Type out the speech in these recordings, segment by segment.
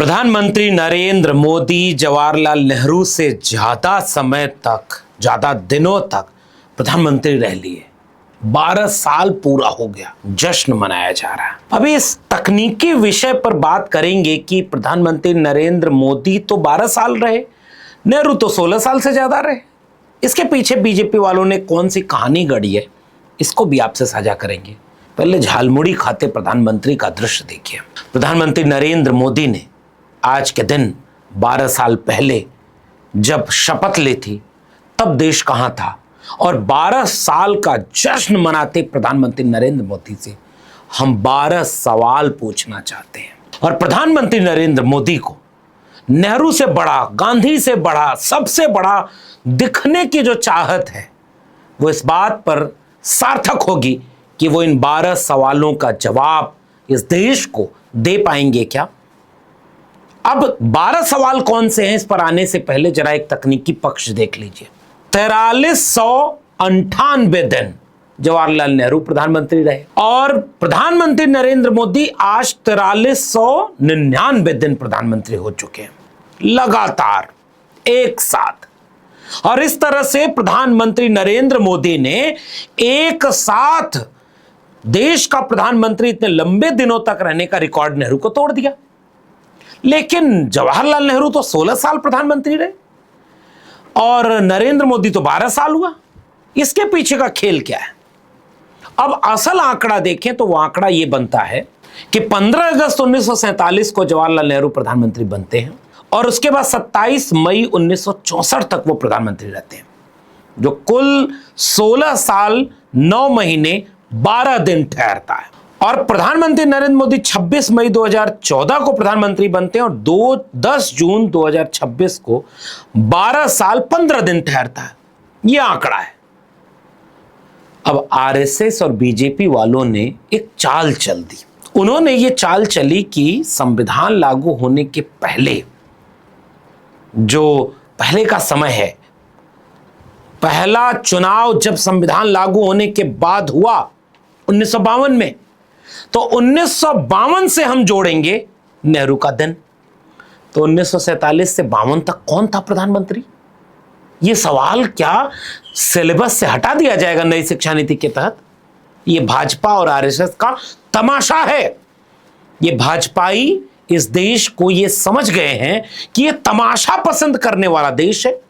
प्रधानमंत्री नरेंद्र मोदी जवाहरलाल नेहरू से ज्यादा समय तक, ज्यादा दिनों तक प्रधानमंत्री रह लिए। 12 साल पूरा हो गया, जश्न मनाया जा रहा है। अभी इस तकनीकी विषय पर बात करेंगे कि प्रधानमंत्री नरेंद्र मोदी तो 12 साल रहे, नेहरू तो 16 साल से ज्यादा रहे। इसके पीछे बीजेपी वालों ने कौन सी कहानी गढ़ी है, इसको भी आपसे साझा करेंगे। पहले झालमुड़ी खाते प्रधानमंत्री का दृश्य देखिए। प्रधानमंत्री नरेंद्र मोदी ने आज के दिन 12 साल पहले जब शपथ ली थी, तब देश कहां था, और 12 साल का जश्न मनाते प्रधानमंत्री नरेंद्र मोदी से हम 12 सवाल पूछना चाहते हैं। और प्रधानमंत्री नरेंद्र मोदी को नेहरू से बड़ा, गांधी से बड़ा, सबसे बड़ा दिखने की जो चाहत है, वो इस बात पर सार्थक होगी कि वो इन 12 सवालों का जवाब इस देश को दे पाएंगे क्या। अब 12 सवाल कौन से हैं, इस पर आने से पहले जरा एक तकनीकी पक्ष देख लीजिए। 4398 दिन जवाहरलाल नेहरू प्रधानमंत्री रहे और प्रधानमंत्री नरेंद्र मोदी आज 4399 दिन प्रधानमंत्री हो चुके हैं, लगातार एक साथ। और इस तरह से प्रधानमंत्री नरेंद्र मोदी ने एक साथ देश का प्रधानमंत्री इतने लंबे दिनों तक रहने का रिकॉर्ड नेहरू को तोड़ दिया। लेकिन जवाहरलाल नेहरू तो 16 साल प्रधानमंत्री रहे और नरेंद्र मोदी तो 12 साल हुआ। इसके पीछे का खेल क्या है? अब असल आंकड़ा देखें तो वो आंकड़ा ये बनता है कि 15 अगस्त 1947 को जवाहरलाल नेहरू प्रधानमंत्री बनते हैं और उसके बाद 27 मई 1964 तक वो प्रधानमंत्री रहते हैं, जो कुल 16 साल 9 महीने 12 दिन ठहरता है। और प्रधानमंत्री नरेंद्र मोदी 26 मई 2014 को प्रधानमंत्री बनते हैं और 10 जून 2026 को 12 साल 15 दिन ठहरता है। यह आंकड़ा है। अब आरएसएस और बीजेपी वालों ने एक चाल चल दी। उन्होंने ये चाल चली कि संविधान लागू होने के पहले, जो पहले का समय है, पहला चुनाव जब संविधान लागू होने के बाद हुआ 1952 में, तो 1952 से हम जोड़ेंगे नेहरू का दिन। तो 1947 से 52 तक कौन था प्रधानमंत्री? यह सवाल क्या सिलेबस से हटा दिया जाएगा नई शिक्षा नीति के तहत? यह भाजपा और आरएसएस का तमाशा है। ये भाजपाई इस देश को ये समझ गए हैं कि ये तमाशा पसंद करने वाला देश है,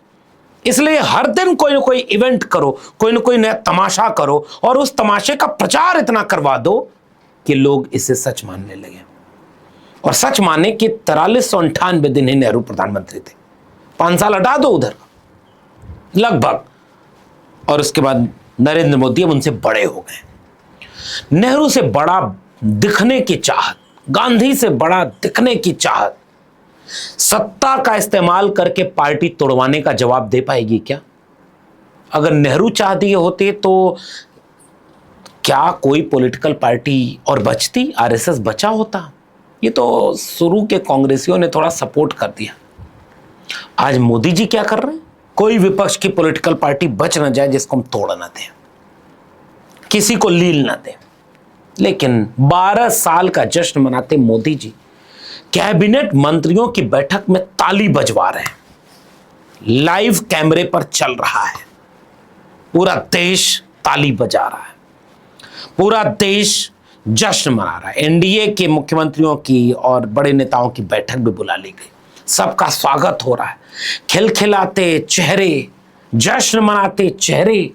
इसलिए हर दिन कोई ना कोई इवेंट करो, कोई ना कोई नया तमाशा करो और उस तमाशे का प्रचार इतना करवा दो कि लोग इसे सच मानने लगे। और सच माने कि 4398 दिन ही नेहरू प्रधानमंत्री थे। 5 साल हटा दो उधर लगभग, और उसके बाद नरेंद्र मोदी अब उनसे बड़े हो गए। नेहरू से बड़ा दिखने की चाहत, गांधी से बड़ा दिखने की चाहत सत्ता का इस्तेमाल करके पार्टी तोड़वाने का जवाब दे पाएगी क्या? अगर नेहरू चाह दिए होते तो क्या कोई पॉलिटिकल पार्टी और बचती? आरएसएस बचा होता? ये तो शुरू के कांग्रेसियों ने थोड़ा सपोर्ट कर दिया। आज मोदी जी क्या कर रहे हैं? कोई विपक्ष की पॉलिटिकल पार्टी बच ना जाए जिसको हम तोड़ ना दें, किसी को लील ना दें। लेकिन 12 साल का जश्न मनाते मोदी जी कैबिनेट मंत्रियों की बैठक में ताली बजवा रहे हैं, लाइव कैमरे पर चल रहा है, पूरा देश ताली बजा रहा है, पूरा देश जश्न मना रहा है। एनडीए के मुख्यमंत्रियों की और बड़े नेताओं की बैठक भी बुला ली गई, सबका स्वागत हो रहा है। खिलखिलाते चेहरे, जश्न मनाते चेहरे,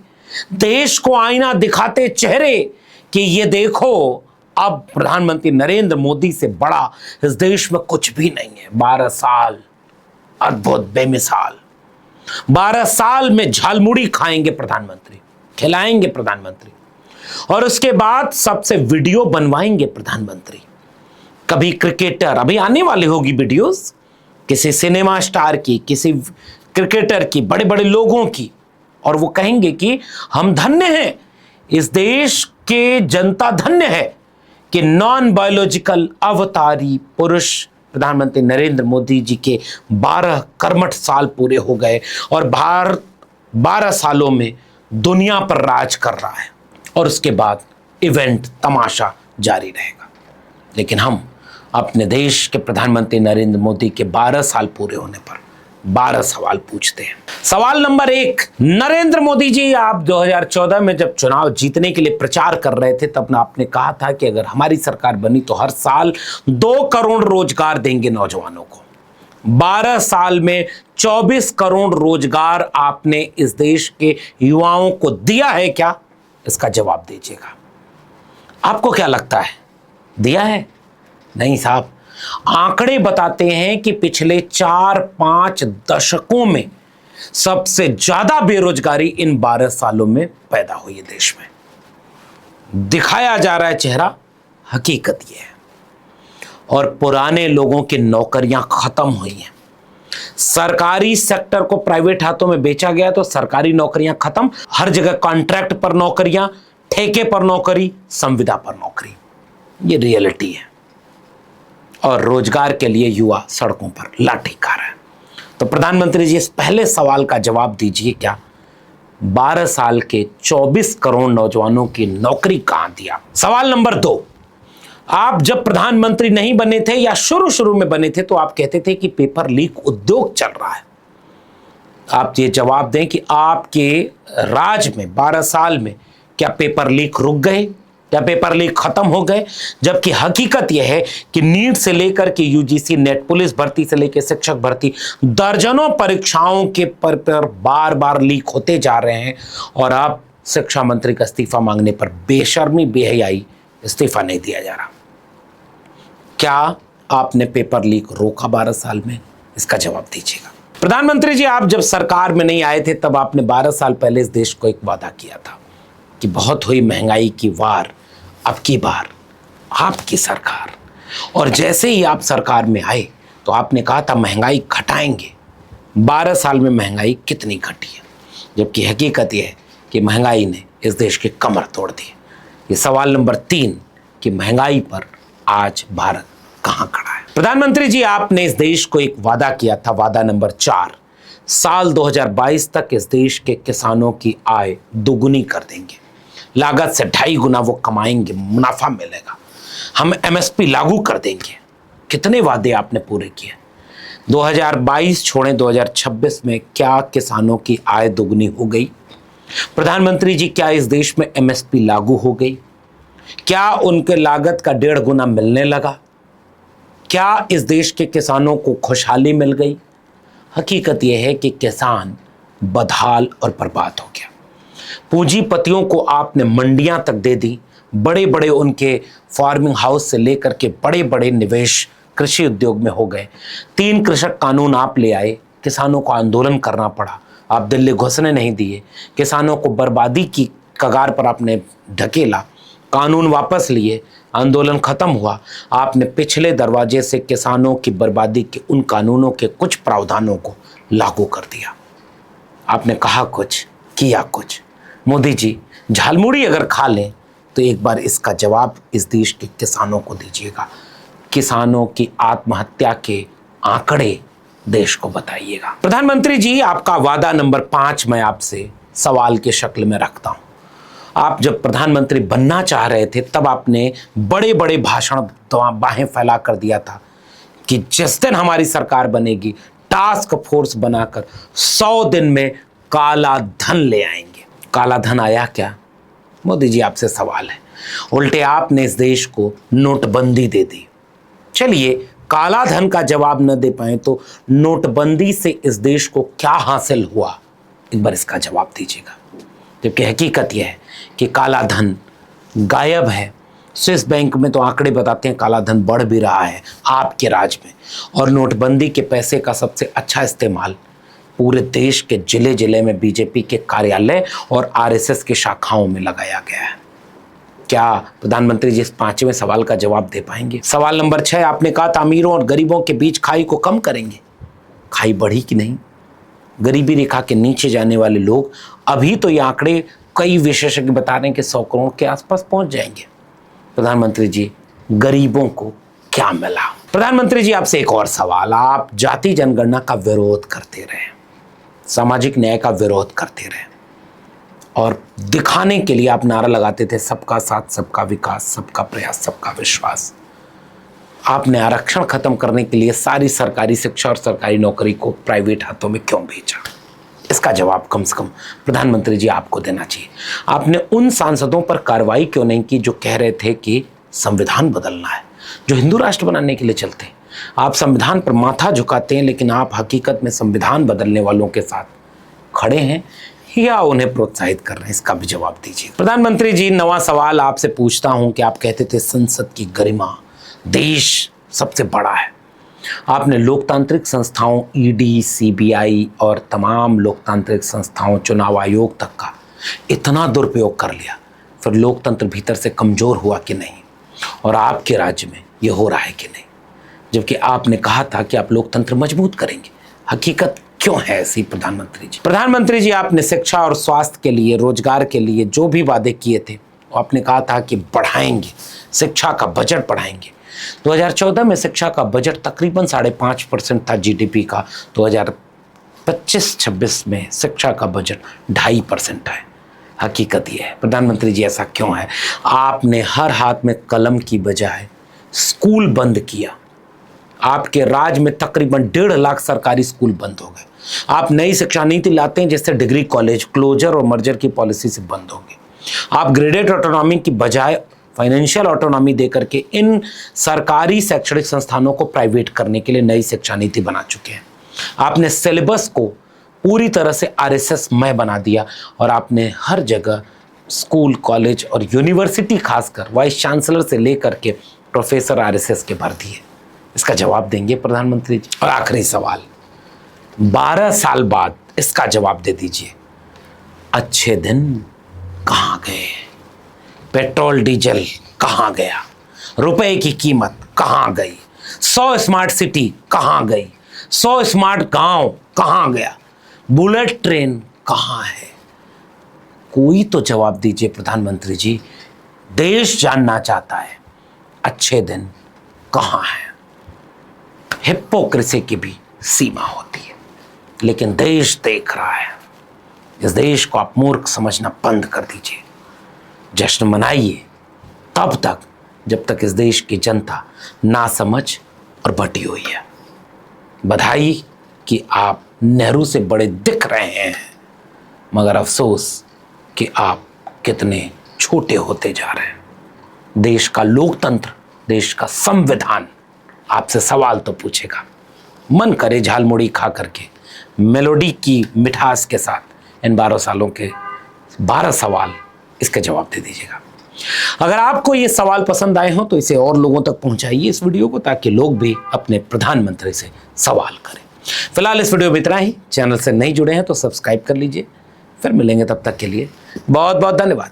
देश को आईना दिखाते चेहरे कि ये देखो, अब प्रधानमंत्री नरेंद्र मोदी से बड़ा इस देश में कुछ भी नहीं है। 12 साल अद्भुत, बेमिसाल। 12 साल में झालमुड़ी खाएंगे प्रधानमंत्री, खिलाएंगे प्रधानमंत्री, और उसके बाद सबसे वीडियो बनवाएंगे प्रधानमंत्री। कभी क्रिकेटर, अभी आने वाली होगी वीडियोस, किसी सिनेमा स्टार की, किसी क्रिकेटर की, बड़े बड़े लोगों की, और वो कहेंगे कि हम धन्य हैं, इस देश के जनता धन्य है कि नॉन बायोलॉजिकल अवतारी पुरुष प्रधानमंत्री नरेंद्र मोदी जी के 12 कर्मठ साल पूरे हो गए और भारत 12 सालों में दुनिया पर राज कर रहा है। और उसके बाद इवेंट, तमाशा जारी रहेगा। लेकिन हम अपने देश के प्रधानमंत्री नरेंद्र मोदी के 12 साल पूरे होने पर 12 सवाल पूछते हैं। सवाल नंबर 1, नरेंद्र मोदी जी, आप 2014 में जब चुनाव जीतने के लिए प्रचार कर रहे थे तब आपने कहा था कि अगर हमारी सरकार बनी तो हर साल 2 करोड़ रोजगार देंगे नौजवानों को। 12 साल में 24 करोड़ रोजगार आपने इस देश के युवाओं को दिया है क्या? इसका जवाब दीजिएगा। आपको क्या लगता है, दिया है? नहीं साहब, आंकड़े बताते हैं कि पिछले 4-5 दशकों में सबसे ज्यादा बेरोजगारी इन 12 सालों में पैदा हुई है देश में। दिखाया जा रहा है चेहरा, हकीकत यह है। और पुराने लोगों की नौकरियां खत्म हुई हैं। सरकारी सेक्टर को प्राइवेट हाथों में बेचा गया तो सरकारी नौकरियां खत्म, हर जगह कॉन्ट्रैक्ट पर नौकरियां, ठेके पर नौकरी, संविदा पर नौकरी। ये रियलिटी है। और रोजगार के लिए युवा सड़कों पर लाठी खा रहा है। तो प्रधानमंत्री जी, इस पहले सवाल का जवाब दीजिए, क्या 12 साल के 24 करोड़ नौजवानों की नौकरी कहां दिया? सवाल नंबर 2, आप जब प्रधानमंत्री नहीं बने थे या शुरू में बने थे तो आप कहते थे कि पेपर लीक उद्योग चल रहा है। आप ये जवाब दें कि आपके राज में 12 साल में क्या पेपर लीक रुक गए, क्या पेपर लीक खत्म हो गए? जबकि हकीकत यह है कि नीट से लेकर के यूजीसी नेट, पुलिस भर्ती से लेकर शिक्षक भर्ती, दर्जनों परीक्षाओं के पेपर बार बार लीक होते जा रहे हैं। और अब शिक्षा मंत्री का इस्तीफा मांगने पर बेशर्मी बेहयाई इस्तीफा नहीं दिया जा रहा। क्या आपने पेपर लीक रोका 12 साल में? इसका जवाब दीजिएगा। प्रधानमंत्री जी, आप जब सरकार में नहीं आए थे तब आपने 12 साल पहले इस देश को एक वादा किया था कि बहुत हुई महंगाई की वार, अब की बार आपकी सरकार। और जैसे ही आप सरकार में आए तो आपने कहा था महंगाई घटाएंगे। 12 साल में महंगाई कितनी घटी है? जबकि हकीकत यह है कि महंगाई ने इस देश की कमर तोड़ दी। ये सवाल नंबर 3 कि महंगाई पर आज भारत कहां खड़ा है? प्रधानमंत्री जी, आपने इस देश को एक वादा किया था, वादा नंबर 4, साल 2022 तक इस देश के किसानों की आय दुगुनी कर देंगे। लागत से 2.5 गुना वो कमाएंगे, मुनाफा मिलेगा। हम एमएसपी लागू कर देंगे। कितने वादे आपने पूरे किए? 2022 छोड़ें, 2026 में क्या किसानों की आय दुगनी हो गई? प्रधानमंत्री जी, क्या इस देश में एमएसपी लागू हो गई? क्या उनके लागत का 1.5 गुना मिलने लगा? क्या इस देश के किसानों को खुशहाली मिल गई? हकीकत यह है कि किसान बदहाल और बर्बाद हो गया। पूंजीपतियों को आपने मंडियां तक दे दी। बड़े बड़े उनके फार्मिंग हाउस से लेकर के बड़े बड़े निवेश कृषि उद्योग में हो गए। 3 कृषक कानून आप ले आए, किसानों को आंदोलन करना पड़ा। आप दिल्ली घुसने नहीं दिए, किसानों को बर्बादी की कगार पर आपने ढकेला। कानून वापस लिए, आंदोलन खत्म हुआ। आपने पिछले दरवाजे से किसानों की बर्बादी के उन कानूनों के कुछ प्रावधानों को लागू कर दिया। आपने कहा कुछ, किया कुछ। मोदी जी, झालमुड़ी अगर खा लें तो एक बार इसका जवाब इस देश के किसानों को दीजिएगा। किसानों की आत्महत्या के आंकड़े देश को बताइएगा। प्रधानमंत्री जी, आपका वादा नंबर 5 मैं आपसे सवाल के शक्ल में रखता हूं। आप जब प्रधानमंत्री बनना चाह रहे थे तब आपने बड़े बड़े भाषण बाहें फैला कर दिया था कि जिस दिन हमारी सरकार बनेगी टास्क फोर्स बनाकर 100 दिन में काला धन ले आएंगे। काला धन आया क्या? मोदी जी, आपसे सवाल है। उल्टे आपने इस देश को नोटबंदी दे दी। चलिए, काला धन का जवाब न दे पाए तो नोटबंदी से इस देश को क्या हासिल हुआ, एक बार इसका जवाब दीजिएगा। जबकि हकीकत यह है कि काला धन गायब है। स्विस बैंक में तो आंकड़े बताते हैं काला धन बढ़ भी रहा है आपके राज में। और नोटबंदी के पैसे का सबसे अच्छा इस्तेमाल पूरे देश के जिले जिले में बीजेपी के कार्यालय और आरएसएस की शाखाओं में लगाया गया है। क्या प्रधानमंत्री जी इस 5वें सवाल का जवाब दे पाएंगे? सवाल नंबर 6, आपने कहा था अमीरों और गरीबों के बीच खाई को कम करेंगे। खाई बढ़ी कि नहीं? गरीबी रेखा के नीचे जाने वाले लोग, अभी तो ये आंकड़े कई विशेषज्ञ बता रहे हैं कि 100 करोड़ के आसपास पहुंच जाएंगे। प्रधानमंत्री जी, गरीबों को क्या मिला? प्रधानमंत्री जी, आपसे एक और सवाल। आप जाति जनगणना का विरोध करते रहे, सामाजिक न्याय का विरोध करते रहे और दिखाने के लिए आप नारा लगाते थे सबका साथ, सबका विकास, सबका प्रयास, सबका विश्वास। आपने आरक्षण खत्म करने के लिए सारी सरकारी शिक्षा और सरकारी नौकरी को प्राइवेट हाथों में क्यों भेजा? इसका जवाब कम से कम प्रधानमंत्री जी आपको देना चाहिए। आपने उन सांसदों पर कार्रवाई क्यों नहीं की जो कह रहे थे कि संविधान बदलना है, जो हिंदू राष्ट्र बनाने के लिए चलते हैं? आप संविधान पर माथा झुकाते हैं, लेकिन आप हकीकत में संविधान बदलने वालों के साथ खड़े हैं या उन्हें प्रोत्साहित कर रहे हैं? इसका भी जवाब दीजिए। प्रधानमंत्री जी, नवा सवाल आपसे पूछता हूं कि आप कहते थे संसद की गरिमा देश सबसे बड़ा है। आपने लोकतांत्रिक संस्थाओं ईडी, सीबीआई और तमाम लोकतांत्रिक संस्थाओं, चुनाव आयोग तक का इतना दुरुपयोग कर लिया, फिर लोकतंत्र भीतर से कमजोर हुआ कि नहीं? और आपके राज्य में ये हो रहा है कि नहीं? जबकि आपने कहा था कि आप लोकतंत्र मजबूत करेंगे, हकीकत क्यों है ऐसी? प्रधानमंत्री जी, आपने शिक्षा और स्वास्थ्य के लिए, रोजगार के लिए जो भी वादे किए थे वो आपने कहा था कि बढ़ाएंगे, शिक्षा का बजट बढ़ाएंगे। 2014 में शिक्षा का बजट तकरीबन 5.5% था जीडीपी का। 2025-26 में शिक्षा का बजट 2.5% है। हकीकत ये है। प्रधानमंत्री जी, ऐसा क्यों है? आपने हर हाथ में कलम की बजाय स्कूल बंद किया। आपके राज्य में तकरीबन 1.5 लाख सरकारी स्कूल बंद हो गए। आप नई शिक्षा नीति लाते हैं जिससे डिग्री कॉलेज क्लोजर और मर्जर की पॉलिसी से बंद होंगे। आप ग्रेडेड ऑटोनॉमी की बजाय फाइनेंशियल ऑटोनॉमी देकर के इन सरकारी शैक्षणिक संस्थानों को प्राइवेट करने के लिए नई शिक्षा नीति बना चुके हैं। आपने सिलेबस को पूरी तरह से आरएसएसमय बना दिया और आपने हर जगह स्कूल, कॉलेज और यूनिवर्सिटी, खासकर वाइस चांसलर से लेकर के प्रोफेसर आरएसएस के भर दिए। इसका जवाब देंगे प्रधानमंत्री जी? और आखिरी सवाल, 12 साल बाद इसका जवाब दे दीजिए। अच्छे दिन कहां गए? पेट्रोल डीजल कहां गया? रुपए की कीमत कहां गई? 100 स्मार्ट सिटी कहां गई? 100 स्मार्ट गांव कहां गया? बुलेट ट्रेन कहां है? कोई तो जवाब दीजिए प्रधानमंत्री जी। देश जानना चाहता है अच्छे दिन कहां है। हिपोक्रेसी की भी सीमा होती है, लेकिन देश देख रहा है। इस देश को आप मूर्ख समझना बंद कर दीजिए। जश्न मनाइए तब तक जब तक इस देश की जनता नासमझ और बटी हुई है। बधाई कि आप नेहरू से बड़े दिख रहे हैं, मगर अफसोस कि आप कितने छोटे होते जा रहे हैं। देश का लोकतंत्र, देश का संविधान आपसे सवाल तो पूछेगा। मन करे झालमुड़ी खा करके मेलोडी की मिठास के साथ इन 12 सालों के 12 सवाल, इसके जवाब दे दीजिएगा। अगर आपको ये सवाल पसंद आए हो तो इसे और लोगों तक पहुंचाइए इस वीडियो को, ताकि लोग भी अपने प्रधानमंत्री से सवाल करें। फिलहाल इस वीडियो में इतना ही। चैनल से नहीं जुड़े हैं तो सब्सक्राइब कर लीजिए। फिर मिलेंगे, तब तक के लिए बहुत बहुत धन्यवाद।